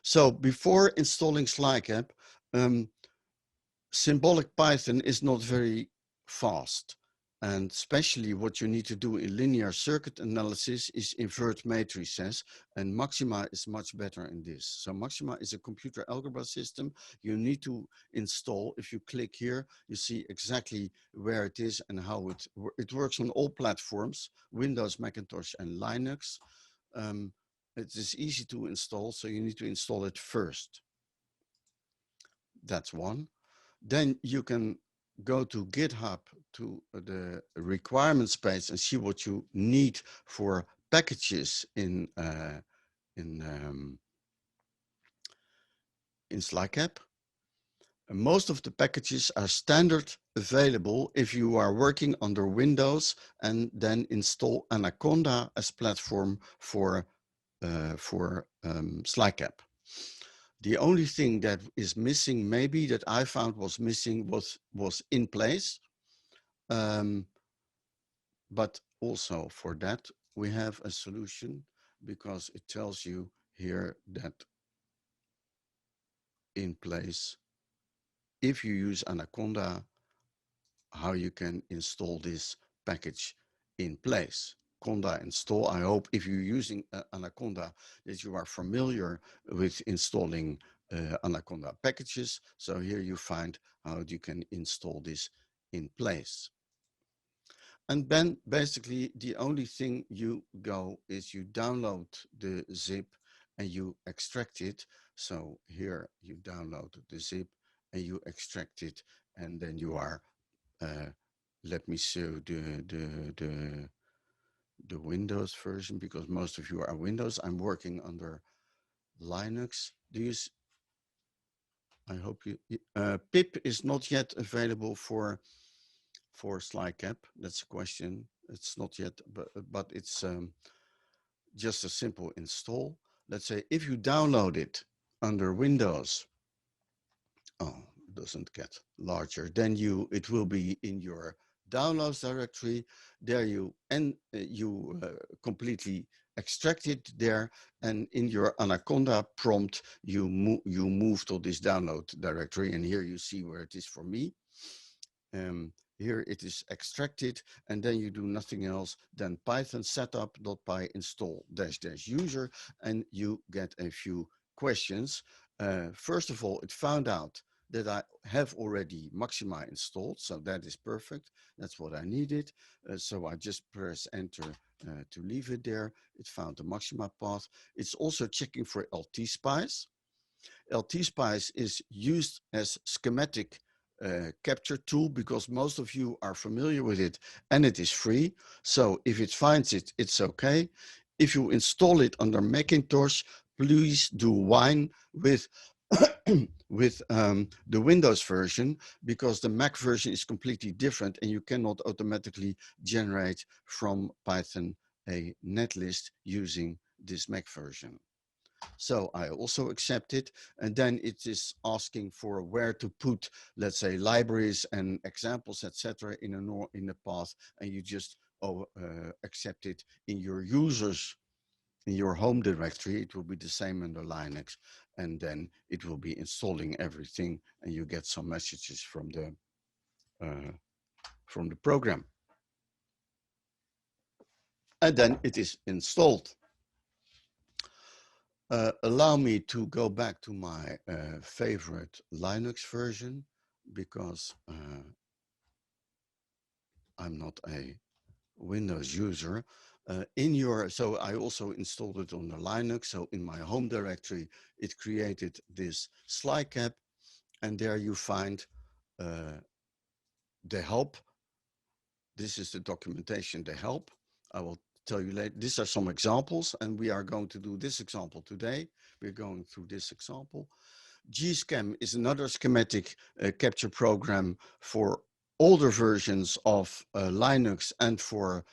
So before installing SLiCAP, symbolic Python is not very fast. And especially what you need to do in linear circuit analysis is invert matrices, and Maxima is much better in this. So Maxima is a computer algebra system you need to install. If you click here, you see exactly where it is and how it works on all platforms, Windows, Macintosh, and Linux. It is easy to install, so you need to install it first. That's one. Then you can go to GitHub to the requirements page and see what you need for packages in SLiCAP. Most of the packages are standard available if you are working under Windows, and then install Anaconda as platform for SLiCAP. The only thing that is missing, maybe that I found was missing, was in place. But also for that, we have a solution, because it tells you here that in place, if you use Anaconda, how you can install this package in place. Conda install. I hope if you're using Anaconda that you are familiar with installing Anaconda packages. So here you find how you can install this in place. And then basically the only thing you go is you download the zip and you extract it. So here you download the zip and you extract it, and then you are, let me show the Windows version, because most of you are Windows. I'm working under Linux. I hope you, pip is not yet available for SLiCAP. That's a question. It's not yet, but it's just a simple install. Let's say if you download it under Windows, oh, it doesn't get larger, then it will be in your downloads directory. There you completely extract it there, and in your Anaconda prompt you move to this download directory, and here you see where it is for me. Here it is extracted, and then you do nothing else than Python setup.py install -- user, and you get a few questions. First of all, it found out that I have already Maxima installed, so that is perfect. That's what I needed. So I just press enter to leave it there. It found the Maxima path. It's also checking for Ltspice. Ltspice is used as schematic capture tool, because most of you are familiar with it, and it is free. So if it finds it, it's okay. If you install it under Macintosh, please do wine with with the Windows version, because the Mac version is completely different, and you cannot automatically generate from Python a netlist using this Mac version. So I also accept it, and then it is asking for where to put, let's say, libraries and examples, etc., in a path, and you just accept it in your users, in your home directory. It will be the same under Linux, and then it will be installing everything, and you get some messages from the program, and then it is installed. Allow me to go back to my favorite Linux version, because I'm not a Windows user. So I also installed it on the Linux. So in my home directory, it created this SLiCAP, and there you find the help. This is the documentation, the help. I will tell you later. These are some examples, and we are going to do this example today. We're going through this example. Gschem is another schematic capture program for older versions of Linux and for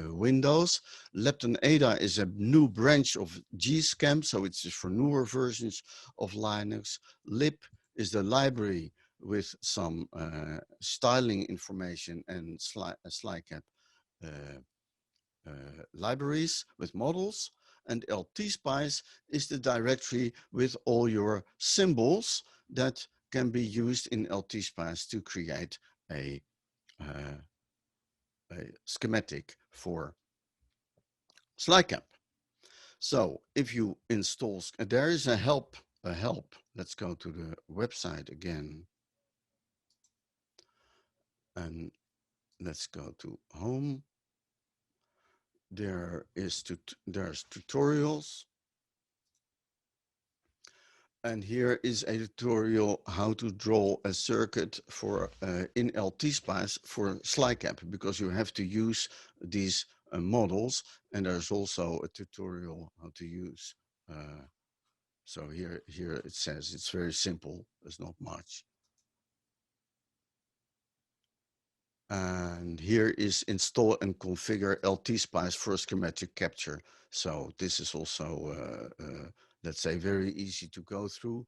Windows. Lepton Ada is a new branch of Gschem, so it's for newer versions of Linux. Lib is the library with some styling information and SLiCAP libraries with models. and Ltspice is the directory with all your symbols that can be used in Ltspice to create uh, a schematic for SLiCAP. So if you install, there is a help. Let's go to the website again, and let's go to home. There's tutorials, and here is a tutorial how to draw a circuit for in Ltspice for SLiCAP, because you have to use these models, and there's also a tutorial how to use. So here it says it's very simple. There's not much. And here is install and configure Ltspice for schematic capture. So this is also, let's say, very easy to go through.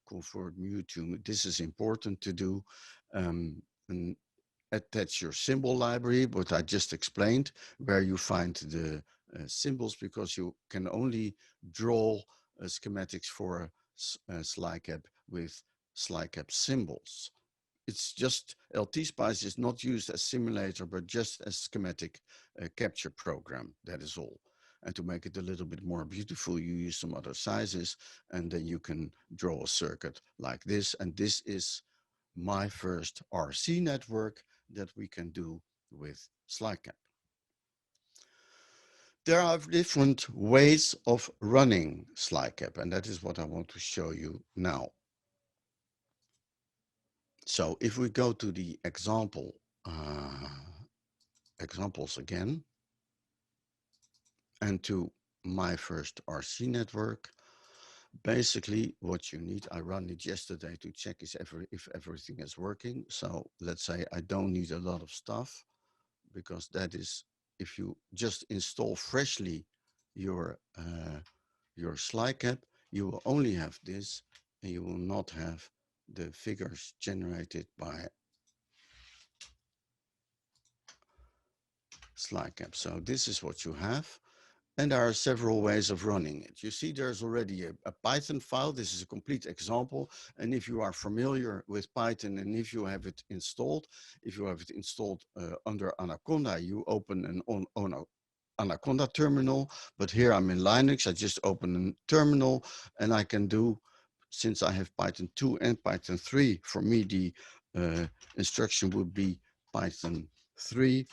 Convert mute to, this is important to do. And attach your symbol library, what I just explained, where you find the symbols, because you can only draw schematics for SLiCAP with SLiCAP symbols. It's just, Ltspice is not used as simulator, but just as schematic capture program. That is all. And to make it a little bit more beautiful, you use some other sizes, and then you can draw a circuit like this. And this is my first RC network that we can do with SLiCAP. There are different ways of running SLiCAP, and that is what I want to show you now. So if we go to the examples again, and to my first RC network, basically what you need, I ran it yesterday to check if everything is working. So let's say I don't need a lot of stuff, because that is, if you just install freshly your SLiCAP, you will only have this, and you will not have the figures generated by SLiCAP. So this is what you have. And there are several ways of running it. You see, there's already a Python file. This is a complete example. And if you are familiar with Python, and if you have it installed, under Anaconda, you open an Anaconda terminal. But here I'm in Linux. I just open a terminal, and I can do, since I have Python 2 and Python 3, for me the instruction would be Python 3,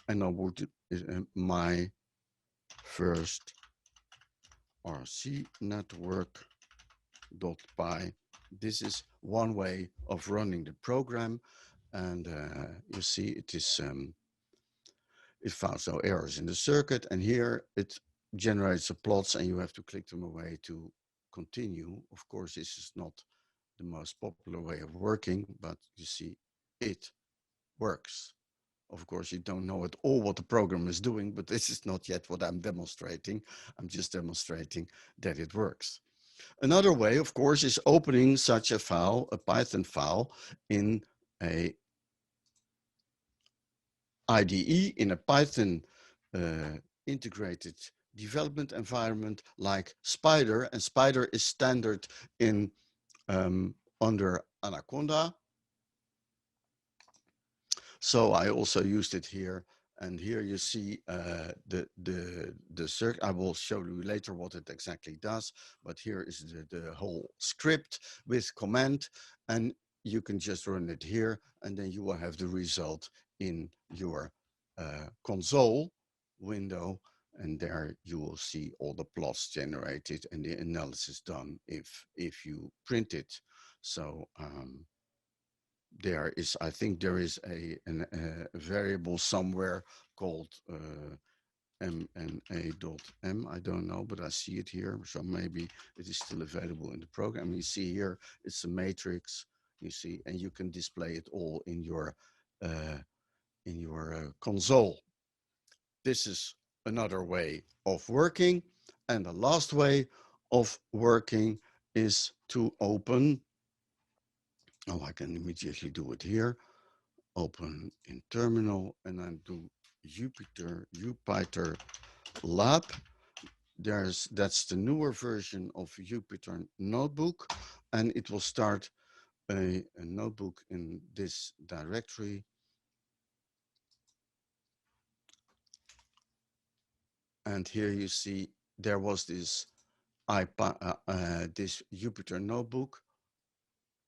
and I would my first RC network.py. This is one way of running the program, and you see it is it found no errors in the circuit, and here it generates the plots, and you have to click them away to continue. Of course, this is not the most popular way of working, but you see it works. Of course, you don't know at all what the program is doing, but this is not yet what I'm demonstrating. I'm just demonstrating that it works. Another way, of course, is opening such a file, a Python file, in a IDE, in a Python integrated development environment like Spider, and Spider is standard in under Anaconda. So I also used it here, and here you see the circuit. I will show you later what it exactly does, but here is the whole script with command, and you can just run it here, and then you will have the result in your console window, and there you will see all the plots generated and the analysis done if you print it. So there is, I think there is a variable somewhere called mna.m. I don't know, but I see it here. So maybe it is still available in the program. You see here, it's a matrix, you see, and you can display it all in your console. This is another way of working. And the last way of working is to open, oh, I can immediately do it here. Open in terminal, and then do Jupyter lab. that's the newer version of Jupyter Notebook, and it will start a notebook in this directory. And here you see there was this this Jupyter Notebook.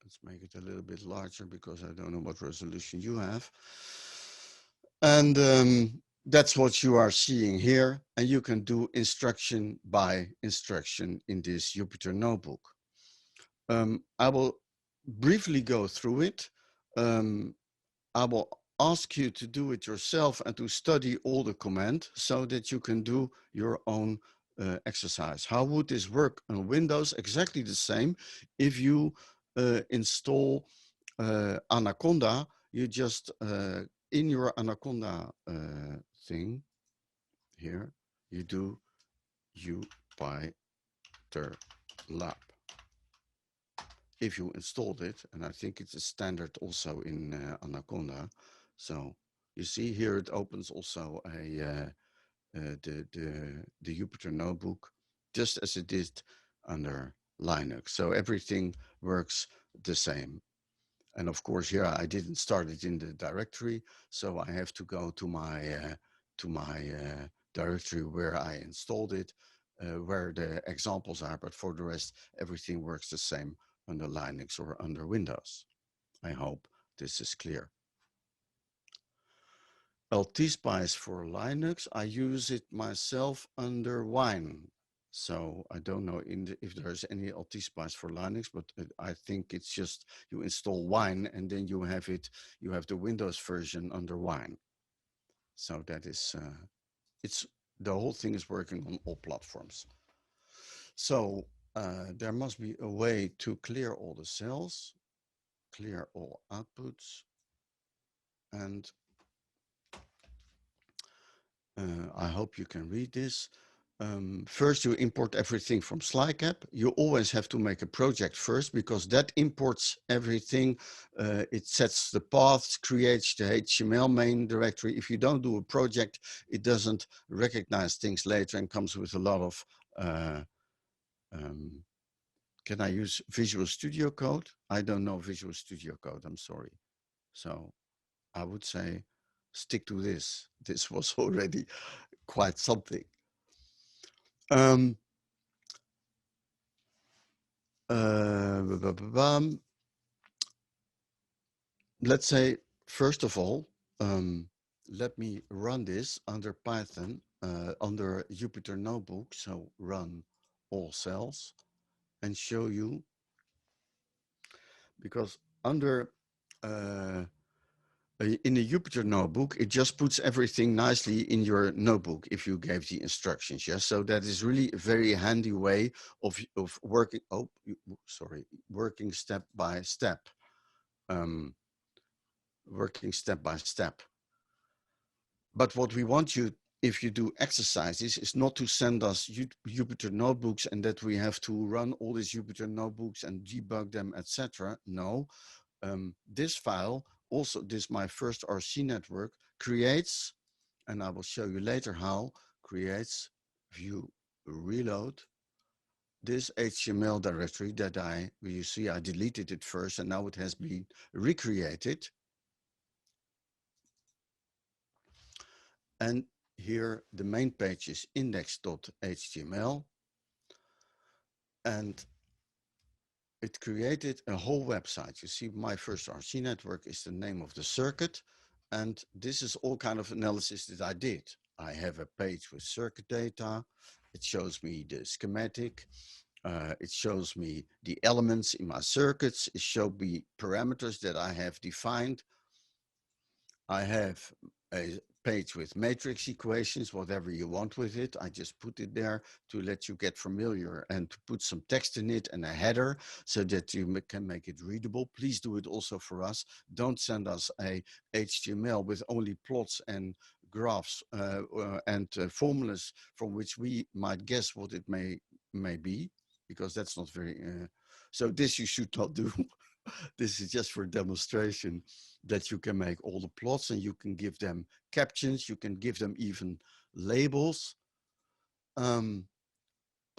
Let's make it a little bit larger because I don't know what resolution you have. And that's what you are seeing here. And you can do instruction by instruction in this Jupyter Notebook. I will briefly go through it. I will ask you to do it yourself and to study all the command so that you can do your own exercise. How would this work on Windows? Exactly the same. If you install Anaconda, you just, in your Anaconda thing here, you do Jupyter Lab. If you installed it, and I think it's a standard also in Anaconda. So you see here it opens also the Jupyter Notebook, just as it did under Linux. So everything works the same. And of course, here I didn't start it in the directory, so I have to go to my directory where I installed it, where the examples are. But for the rest, everything works the same under Linux or under Windows. I hope this is clear. Ltspice for Linux, I use it myself under Wine. So I don't know if there's any Ltspice for Linux, but I think it's just you install Wine and then you have the Windows version under Wine. So that is, the whole thing is working on all platforms. So there must be a way to clear all the cells, clear all outputs, and I hope you can read this. First, you import everything from SLiCAP. You always have to make a project first because that imports everything. It sets the paths, creates the HTML main directory. If you don't do a project, it doesn't recognize things later and comes with a lot of, can I use Visual Studio Code? I don't know Visual Studio Code, I'm sorry. So I would say stick to this. This was already quite something. Let's say, first of all, let me run this under Python, under Jupyter Notebook. So run all cells and show you, because under in the Jupyter Notebook, it just puts everything nicely in your notebook if you gave the instructions. Yes, so that is really a very handy way of working. Oh, sorry, working step by step. Working step by step. But what we want you, if you do exercises, is not to send us Jupyter notebooks and that we have to run all these Jupyter notebooks and debug them, etc. No, this file, also this my first RC network, creates, and I will show you later how, creates view reload this HTML directory that you see I deleted it first and now it has been recreated. And here the main page is index.html, and it created a whole website. You see, my first RC network is the name of the circuit, and this is all kind of analysis that I did. I have a page with circuit data. It shows me the schematic. It shows me the elements in my circuits. It shows me parameters that I have defined. I have a page with matrix equations, whatever you want with it. I just put it there to let you get familiar and to put some text in it and a header so that you can make it readable. Please do it also for us. Don't send us a HTML with only plots and graphs and formulas from which we might guess what it may be, because that's not very, so this you should not do. This is just for demonstration that you can make all the plots and you can give them captions. You can give them even labels.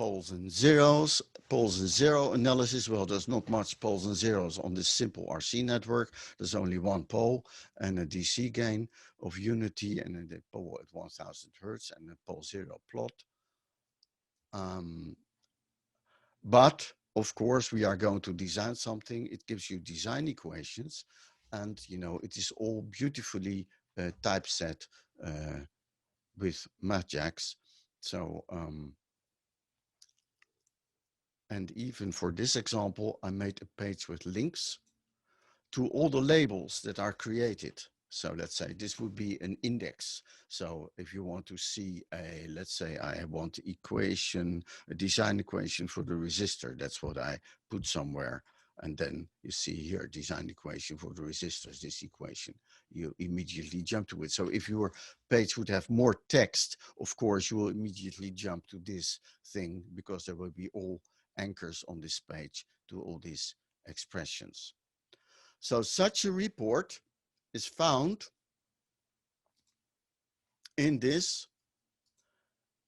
poles and zeros, poles and zero analysis. Well, there's not much poles and zeros on this simple RC network. There's only one pole and a DC gain of unity and a pole at 1000 Hertz and a pole zero plot. But of course, we are going to design something. It gives you design equations, and it is all beautifully typeset with MATJAX. So, and even for this example, I made a page with links to all the labels that are created. So let's say this would be an index. So if you want to see let's say I want equation, a design equation for the resistor, that's what I put somewhere. And then you see here, design equation for the resistors, this equation, you immediately jump to it. So if your page would have more text, of course, you will immediately jump to this thing because there will be all anchors on this page to all these expressions. So such a report is found in this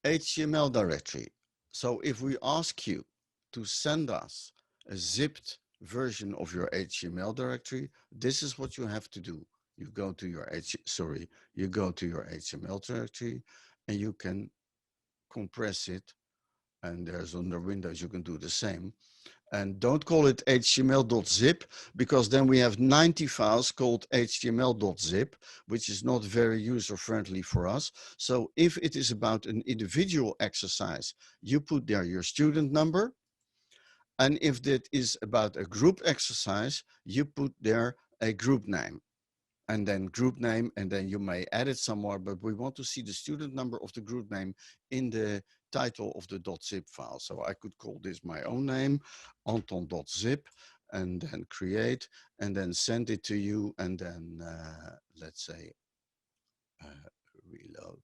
HTML directory. So if we ask you to send us a zipped version of your HTML directory, this is what you have to do. You go to your HTML directory and you can compress it. And there's on the Windows, you can do the same. And don't call it html.zip, because then we have 90 files called html.zip, which is not very user-friendly for us. So if it is about an individual exercise, you put there your student number. And if that is about a group exercise, you put there a group name. And then group name, and then you may add it somewhere, but we want to see the student number of the group name in the title of the .zip file. So I could call this my own name, Anton.zip, and then create, and then send it to you, and then let's say reload.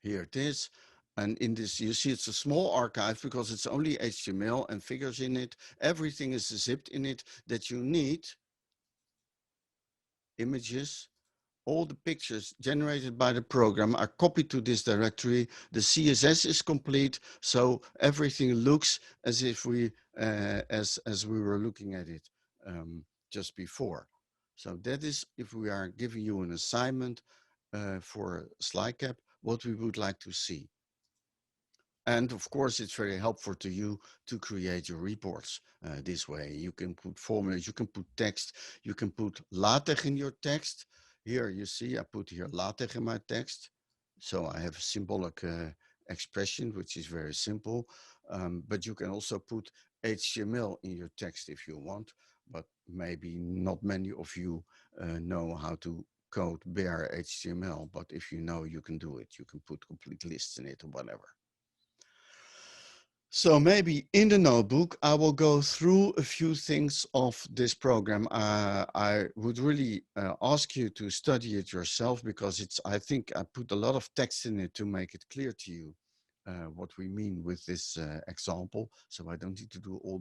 Here it is. And in this, you see it's a small archive because it's only HTML and figures in it. Everything is zipped in it that you need. Images, all the pictures generated by the program are copied to this directory. The CSS is complete, so everything looks as if we as we were looking at it just before. So that is, if we are giving you an assignment for SLiCAP, what we would like to see. And of course, it's very helpful to you to create your reports this way. You can put formulas, you can put text, you can put LaTeX in your text. Here you see, I put here LaTeX in my text. So I have a symbolic expression, which is very simple. But you can also put HTML in your text if you want, but maybe not many of you know how to code bare HTML, but if you know, you can do it. You can put complete lists in it or whatever. So maybe in the notebook, I will go through a few things of this program. I would really ask you to study it yourself, because I think I put a lot of text in it to make it clear to you what we mean with this example. So I don't need to do all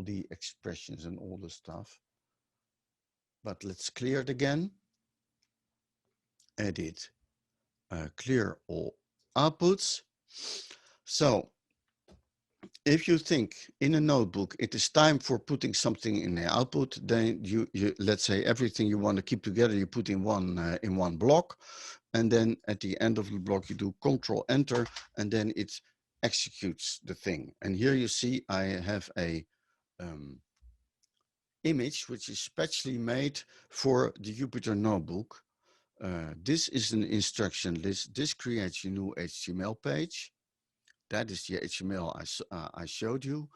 the expressions and all the stuff. But let's clear it again. Edit, clear all outputs. So if you think in a notebook it is time for putting something in the output, then you let's say everything you want to keep together you put in one block, and then at the end of the block you do Control Enter, and then it executes the thing. And here you see I have a image which is specially made for the Jupyter notebook. This is an instruction list. This creates a new HTML page. That is the HTML I showed you.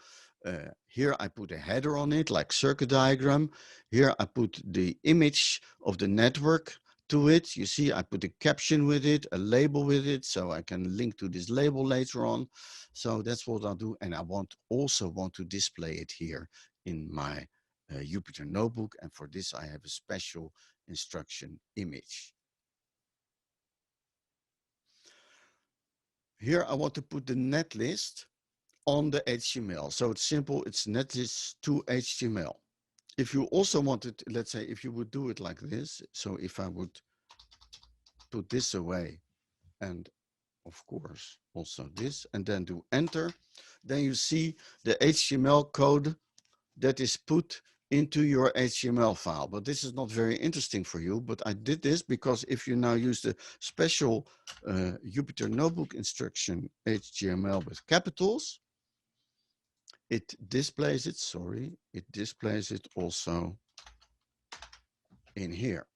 Here I put a header on it, like circuit diagram. Here I put the image of the network to it. You see, I put a caption with it, a label with it, so I can link to this label later on. So that's what I'll do. And I also want to display it here in my Jupyter notebook. And for this, I have a special instruction image. Here I want to put the netlist on the HTML. So it's simple, it's netlist to HTML. If you also wanted, let's say, if you would do it like this, so if I would put this away and of course, also this, and then do enter. Then you see the HTML code that is put into your HTML file. But this is not very interesting for you, but I did this because if you now use the special Jupyter Notebook instruction HTML with capitals, it displays it, sorry, it displays it also in here.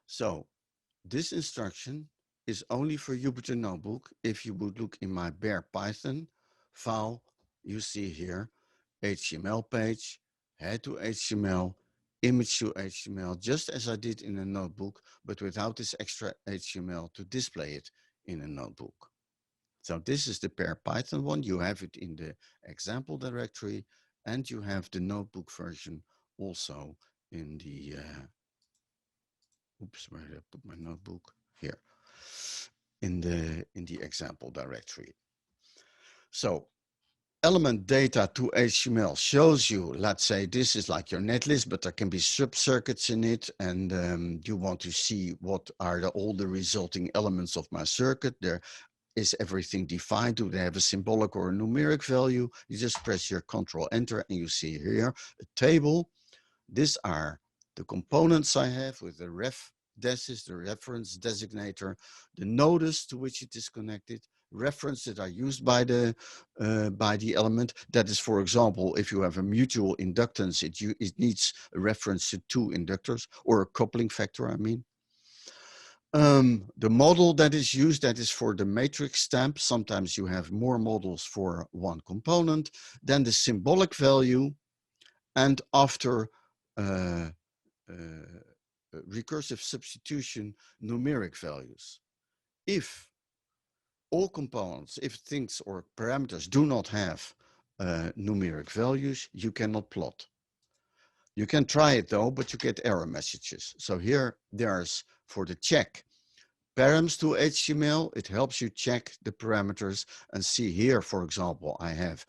So this instruction is only for Jupyter Notebook. If you would look in my bare Python file, you see here HTML page, head to HTML, image to HTML, just as I did in a notebook, but without this extra HTML to display it in a notebook. So this is the bare Python one. You have it in the example directory, and you have the notebook version also in the oops, where did I put my notebook? Here, in the example directory. So element data to HTML shows you, let's say this is like your netlist, but there can be sub-circuits in it, and you want to see what are all the resulting elements of my circuit. There is everything defined? Do they have a symbolic or a numeric value? You just press your Control Enter and you see here a table. These are the components I have with the ref is the reference designator, the nodes to which it is connected, reference that are used by the element. That is, for example, if you have a mutual inductance, it needs a reference to two inductors, or a coupling factor, I mean. The model that is used, that is for the matrix stamp. Sometimes you have more models for one component. Then the symbolic value, and after recursive substitution, numeric values. If all components, if things or parameters do not have numeric values, you cannot plot. You can try it though, but you get error messages. So here there's, for the check, params to HTML, it helps you check the parameters and see here, for example, I have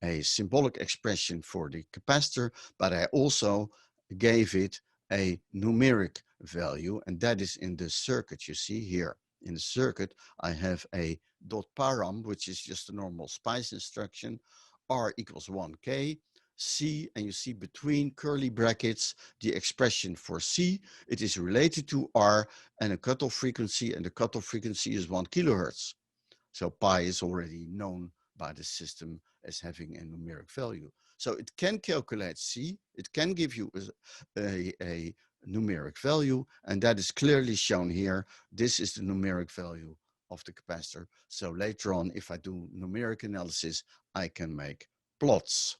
a symbolic expression for the capacitor, but I also gave it a numeric value, and that is in the circuit. You see here in the circuit, I have a .param, which is just a normal SPICE instruction, R equals 1K, C, and you see between curly brackets the expression for C. It is related to R and a cutoff frequency, and the cutoff frequency is 1 kilohertz. So pi is already known by the system as having a numeric value. So it can calculate C, it can give you a numeric value, and that is clearly shown here. This is the numeric value of the capacitor. So later on, if I do numeric analysis, I can make plots.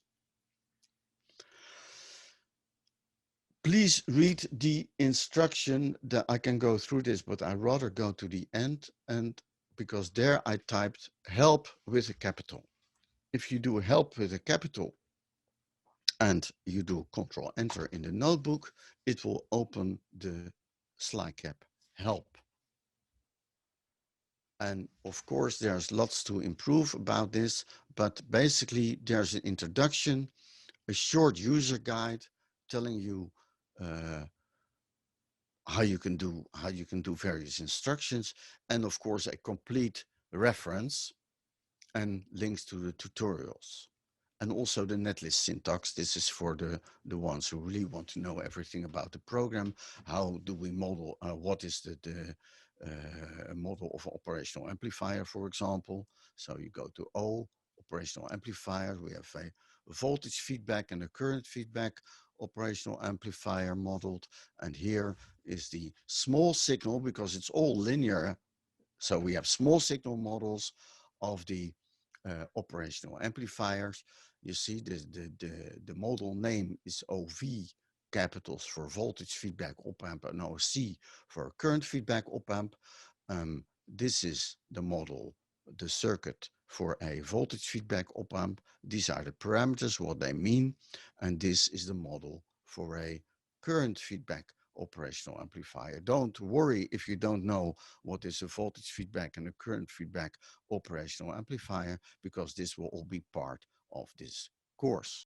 Please read the instruction. That I can go through this, but I rather go to the end, and because there I typed help with a capital. If you do help with a capital and you do Control Enter in the notebook, it will open the SLiCAP help. And of course, there's lots to improve about this, but basically there's an introduction, a short user guide telling you how you can do various instructions, and of course a complete reference and links to the tutorials, and also the netlist syntax. This is for the ones who really want to know everything about the program. How do we model, what is the model of an operational amplifier, for example. So you go to O, operational amplifier. We have a voltage feedback and a current feedback operational amplifier modeled. And here is the small signal, because it's all linear. So we have small signal models of the operational amplifiers. You see the model name is OV, capitals for voltage feedback op amp, and OC for current feedback op amp. This is the model, the circuit for a voltage feedback op amp. These are the parameters, what they mean. And this is the model for a current feedback operational amplifier. Don't worry if you don't know what is a voltage feedback and a current feedback operational amplifier, because this will all be part of this course.